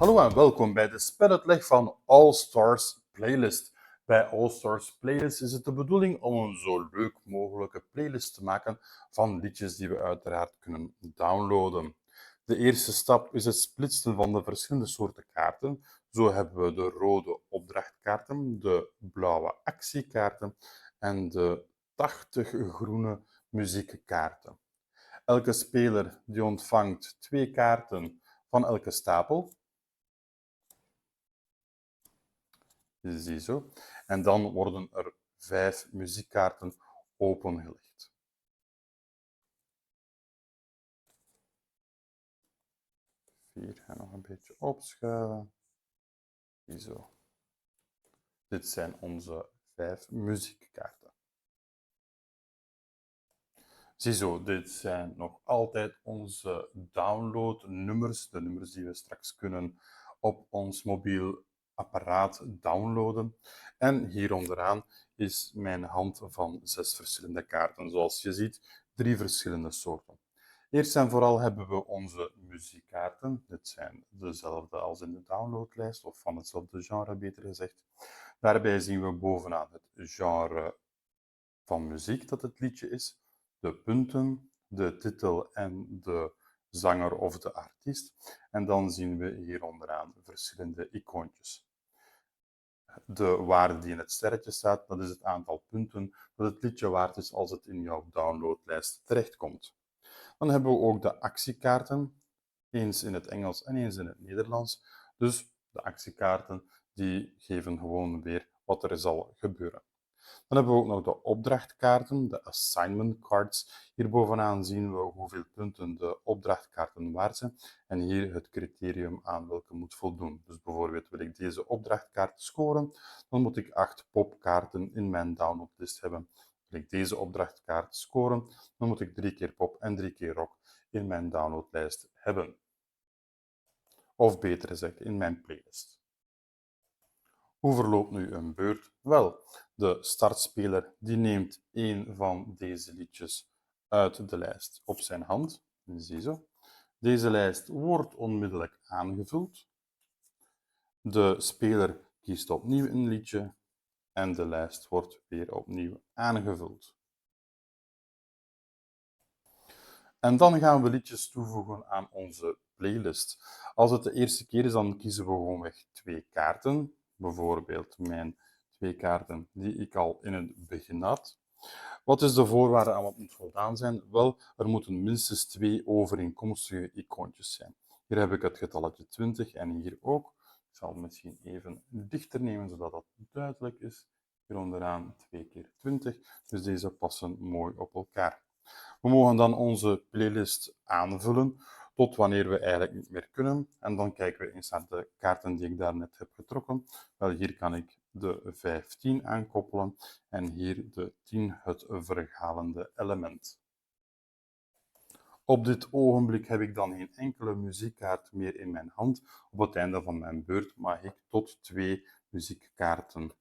Hallo en welkom bij de speluitleg van All Stars Playlist. Bij All Stars Playlist is het de bedoeling om een zo leuk mogelijke playlist te maken van liedjes die we uiteraard kunnen downloaden. De eerste stap is het splitsen van de verschillende soorten kaarten. Zo hebben we de rode opdrachtkaarten, de blauwe actiekaarten en de 80 groene muziekkaarten. Elke speler die ontvangt 2 kaarten van elke stapel. Ziezo. En dan worden er 5 muziekkaarten opengelegd. Hier gaan we nog een beetje opschuiven. Ziezo. Dit zijn onze 5 muziekkaarten. Ziezo, dit zijn nog altijd onze downloadnummers, de nummers die we straks kunnen op ons mobiel apparaat downloaden. En hier onderaan is mijn hand van 6 verschillende kaarten. Zoals je ziet, 3 verschillende soorten. Eerst en vooral hebben we onze muziekkaarten. Dit zijn dezelfde als in de downloadlijst, of van hetzelfde genre beter gezegd. Daarbij zien we bovenaan het genre van muziek dat het liedje is, de punten, de titel en de zanger of de artiest. En dan zien we hier onderaan verschillende icoontjes. De waarde die in het sterretje staat, dat is het aantal punten dat het liedje waard is als het in jouw downloadlijst terechtkomt. Dan hebben we ook de actiekaarten, eens in het Engels en eens in het Nederlands. Dus de actiekaarten die geven gewoon weer wat er zal gebeuren. Dan hebben we ook nog de opdrachtkaarten, de assignment cards. Hier bovenaan zien we hoeveel punten de opdrachtkaarten waard zijn en hier het criterium aan welke moet voldoen. Dus bijvoorbeeld wil ik deze opdrachtkaart scoren, dan moet ik 8 popkaarten in mijn downloadlist hebben. Wil ik deze opdrachtkaart scoren, dan moet ik 3 keer pop en 3 keer rock in mijn downloadlijst hebben. Of beter gezegd, in mijn playlist. Hoe verloopt nu een beurt? Wel, de startspeler die neemt één van deze liedjes uit de lijst op zijn hand. Ziezo. Deze lijst wordt onmiddellijk aangevuld. De speler kiest opnieuw een liedje en de lijst wordt weer opnieuw aangevuld. En dan gaan we liedjes toevoegen aan onze playlist. Als het de eerste keer is, dan kiezen we gewoonweg 2 kaarten. Bijvoorbeeld mijn 2 kaarten die ik al in het begin had. Wat is de voorwaarde aan wat moet voldaan zijn? Wel, er moeten minstens 2 overeenkomstige icoontjes zijn. Hier heb ik het getalletje 20 en hier ook. Ik zal het misschien even dichter nemen, zodat dat duidelijk is. Hier onderaan 2 keer 20, dus deze passen mooi op elkaar. We mogen dan onze playlist aanvullen tot wanneer we eigenlijk niet meer kunnen. En dan kijken we eens naar de kaarten die ik daarnet heb getrokken. Wel, hier kan ik de 15 aankoppelen en hier de 10, het verhalende element. Op dit ogenblik heb ik dan geen enkele muziekkaart meer in mijn hand. Op het einde van mijn beurt mag ik tot 2 muziekkaarten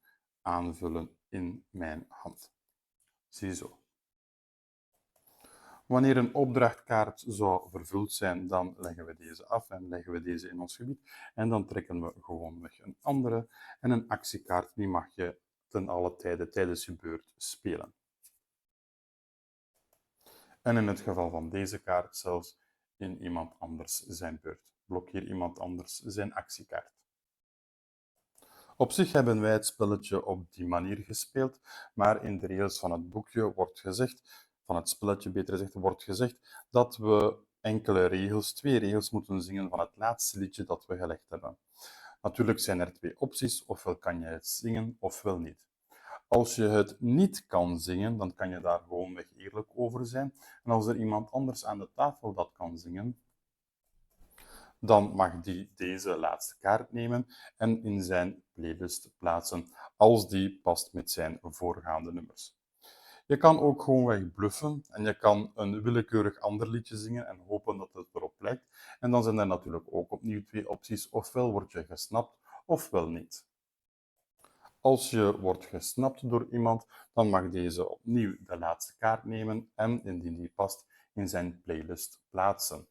aanvullen in mijn hand. Ziezo. Wanneer een opdrachtkaart zou vervuld zijn, dan leggen we deze af en leggen we deze in ons gebied. En dan trekken we gewoonweg een andere. En een actiekaart die mag je ten alle tijde tijdens je beurt spelen. En in het geval van deze kaart zelfs in iemand anders zijn beurt. Blokkeer iemand anders zijn actiekaart. Op zich hebben wij het spelletje op die manier gespeeld, maar in de regels van het boekje wordt gezegd, van het spelletje beter gezegd, wordt gezegd dat we enkele regels, 2 regels moeten zingen van het laatste liedje dat we gelegd hebben. Natuurlijk zijn er 2 opties, ofwel kan je het zingen ofwel niet. Als je het niet kan zingen, dan kan je daar gewoonweg eerlijk over zijn. En als er iemand anders aan de tafel dat kan zingen, dan mag die deze laatste kaart nemen en in zijn playlist plaatsen, als die past met zijn voorgaande nummers. Je kan ook gewoonweg bluffen en je kan een willekeurig ander liedje zingen en hopen dat het erop lijkt. En dan zijn er natuurlijk ook opnieuw 2 opties, ofwel word je gesnapt, ofwel niet. Als je wordt gesnapt door iemand, dan mag deze opnieuw de laatste kaart nemen en, indien die past, in zijn playlist plaatsen.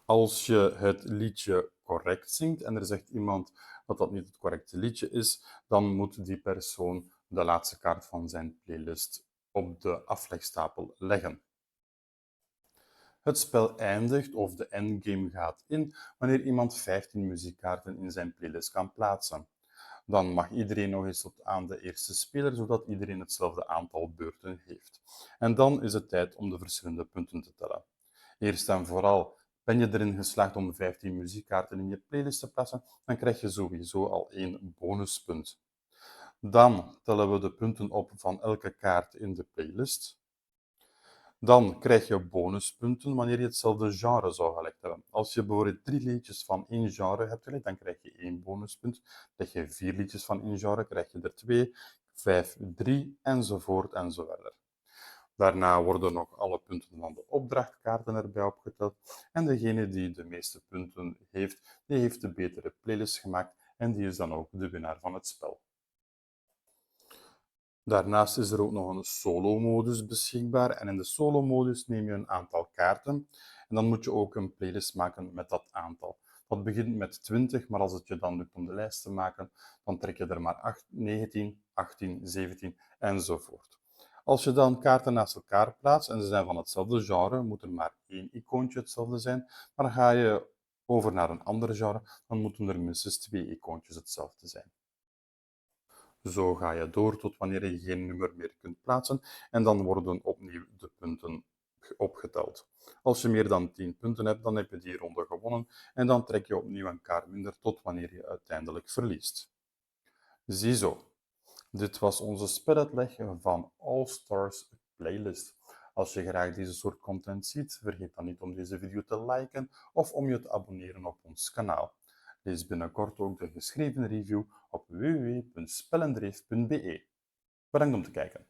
Als je het liedje correct zingt en er zegt iemand dat dat niet het correcte liedje is, dan moet die persoon de laatste kaart van zijn playlist op de aflegstapel leggen. Het spel eindigt of de endgame gaat in wanneer iemand 15 muziekkaarten in zijn playlist kan plaatsen. Dan mag iedereen nog eens tot aan de eerste speler, zodat iedereen hetzelfde aantal beurten heeft. En dan is het tijd om de verschillende punten te tellen. Eerst en vooral, ben je erin geslaagd om 15 muziekkaarten in je playlist te plaatsen, dan krijg je sowieso al 1 bonuspunt. Dan tellen we de punten op van elke kaart in de playlist. Dan krijg je bonuspunten wanneer je hetzelfde genre zou gelegd hebben. Als je bijvoorbeeld 3 liedjes van één genre hebt gelegd, dan krijg je 1 bonuspunt. Leg je 4 liedjes van één genre, krijg je er 2, 5, 3 enzovoort enzoverder. Daarna worden nog alle punten van de opdrachtkaarten erbij opgeteld. En degene die de meeste punten heeft, die heeft de betere playlist gemaakt en die is dan ook de winnaar van het spel. Daarnaast is er ook nog een solo-modus beschikbaar en in de solo-modus neem je een aantal kaarten en dan moet je ook een playlist maken met dat aantal. Dat begint met 20, maar als het je dan lukt om de lijst te maken, dan trek je er maar 19, 18, 17 enzovoort. Als je dan kaarten naast elkaar plaatst en ze zijn van hetzelfde genre, moet er maar 1 icoontje hetzelfde zijn, maar ga je over naar een ander genre, dan moeten er minstens 2 icoontjes hetzelfde zijn. Zo ga je door tot wanneer je geen nummer meer kunt plaatsen en dan worden opnieuw de punten opgeteld. Als je meer dan 10 punten hebt, dan heb je die ronde gewonnen en dan trek je opnieuw een kaart minder tot wanneer je uiteindelijk verliest. Ziezo, dit was onze speluitleg van All Stars Playlist. Als je graag deze soort content ziet, vergeet dan niet om deze video te liken of om je te abonneren op ons kanaal. Lees binnenkort ook de geschreven review op www.spellendreef.be. Bedankt om te kijken.